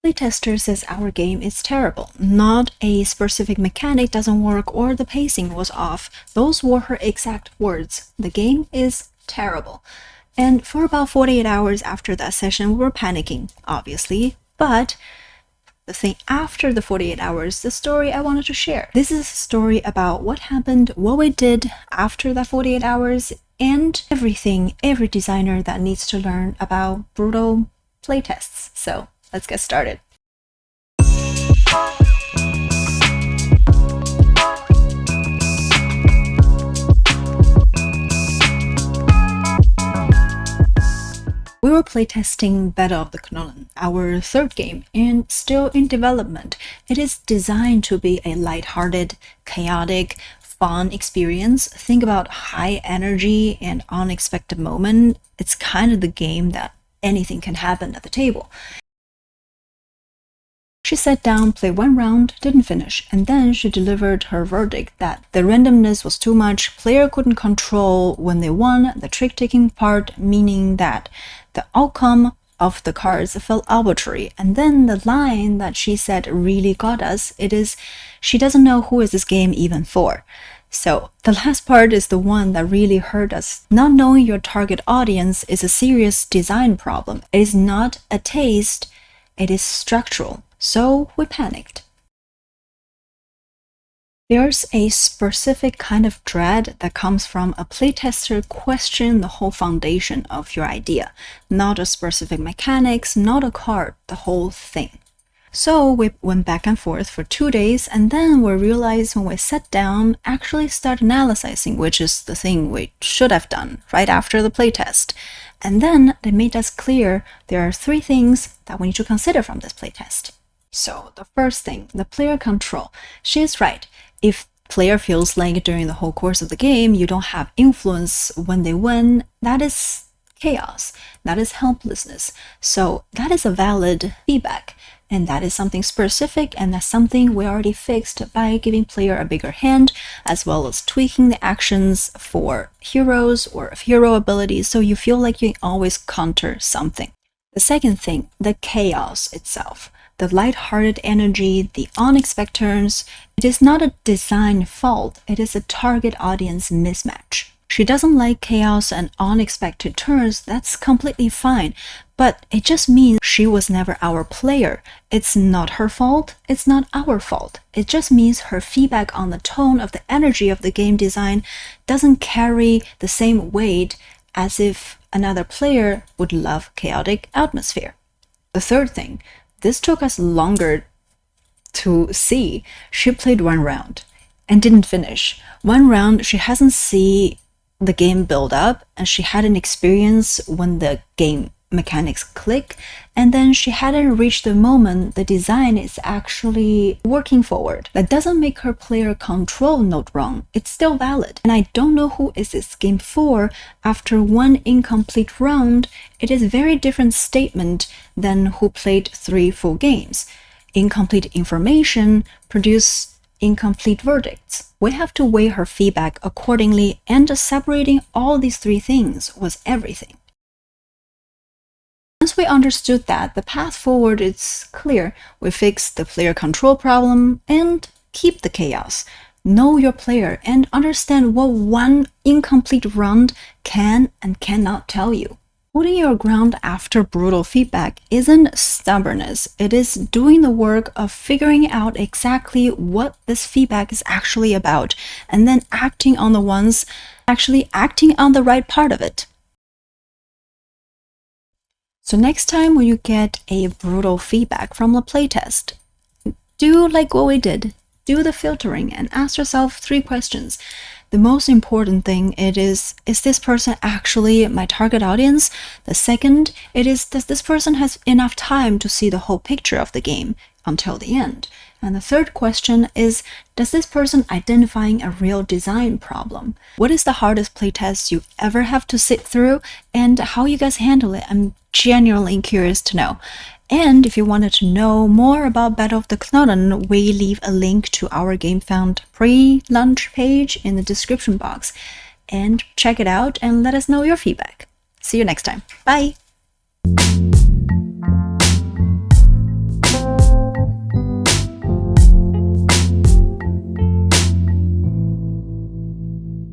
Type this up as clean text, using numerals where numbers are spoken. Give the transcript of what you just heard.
Playtester says our game is terrible. Not a specific mechanic doesn't work or the pacing was off. Those were her exact words. The game is terrible. And for about 48 hours after that session, we were panicking, obviously. But the thing after the 48 hours, the story I wanted to share. This is a story about what happened, what we did after that 48 hours, and everything every designer that needs to learn about brutal playtests. So let's get started. We were playtesting Battle of the Knollen, our third game, and still in development. It is designed to be a lighthearted, chaotic, fun experience. Think about high energy and unexpected moment. It's kind of the game that anything can happen at the table. She sat down, played one round, didn't finish, and then she delivered her verdict that the randomness was too much, player couldn't control when they won, the trick-taking part, meaning that the outcome of the cards felt arbitrary. And then the line that she said really got us, it is, she doesn't know who is this game even for. So the last part is the one that really hurt us. Not knowing your target audience is a serious design problem. It is not a taste, it is structural. So we panicked. There's a specific kind of dread that comes from a playtester question the whole foundation of your idea, not a specific mechanics, not a card, the whole thing. So we went back and forth for 2 days, and then we realized when we sat down, actually start analyzing, which is the thing we should have done right after the playtest. And then they made us clear there are 3 things that we need to consider from this playtest. So the first thing, the player control. She is right. If player feels like during the whole course of the game you don't have influence when they win, that is chaos. That is helplessness. So that is a valid feedback. And that is something specific, and that's something we already fixed by giving player a bigger hand, as well as tweaking the actions for heroes or hero abilities so you feel like you can always counter something. The second thing, the chaos itself. The light-hearted energy, the unexpected turns, it is not a design fault, it is a target audience mismatch. She doesn't like chaos and unexpected turns, that's completely fine, but it just means she was never our player. It's not her fault, it's not our fault. It just means her feedback on the tone of the energy of the game design doesn't carry the same weight as if another player would love chaotic atmosphere. The third thing, this took us longer to see. She played 1 round and didn't finish. 1 round, she hasn't seen the game build up, and she hadn't experienced when the game mechanics click, and then she hadn't reached the moment the design is actually working forward. That doesn't make her player control note wrong. It's still valid. And I don't know who is this game for. After 1 incomplete round, it is a very different statement than who played 3 full games. Incomplete information produce incomplete verdicts. We have to weigh her feedback accordingly, and separating all these 3 things was everything. Once we understood that, the path forward is clear. We fix the player control problem and keep the chaos. Know your player and understand what 1 incomplete round can and cannot tell you. Holding your ground after brutal feedback isn't stubbornness. It is doing the work of figuring out exactly what this feedback is actually about, and then acting on the right part of it. So next time when you get a brutal feedback from a playtest, do like what we did. Do the filtering and ask yourself 3 questions. The most important thing is this person actually my target audience? The second, does this person have enough time to see the whole picture of the game until the end? And the third question is, does this person identifying a real design problem? What is the hardest playtest you ever have to sit through, and how you guys handle it? I'm genuinely curious to know. And if you wanted to know more about Battle of the Knollen, we leave a link to our GameFound pre-launch page in the description box. And check it out and let us know your feedback. See you next time. Bye!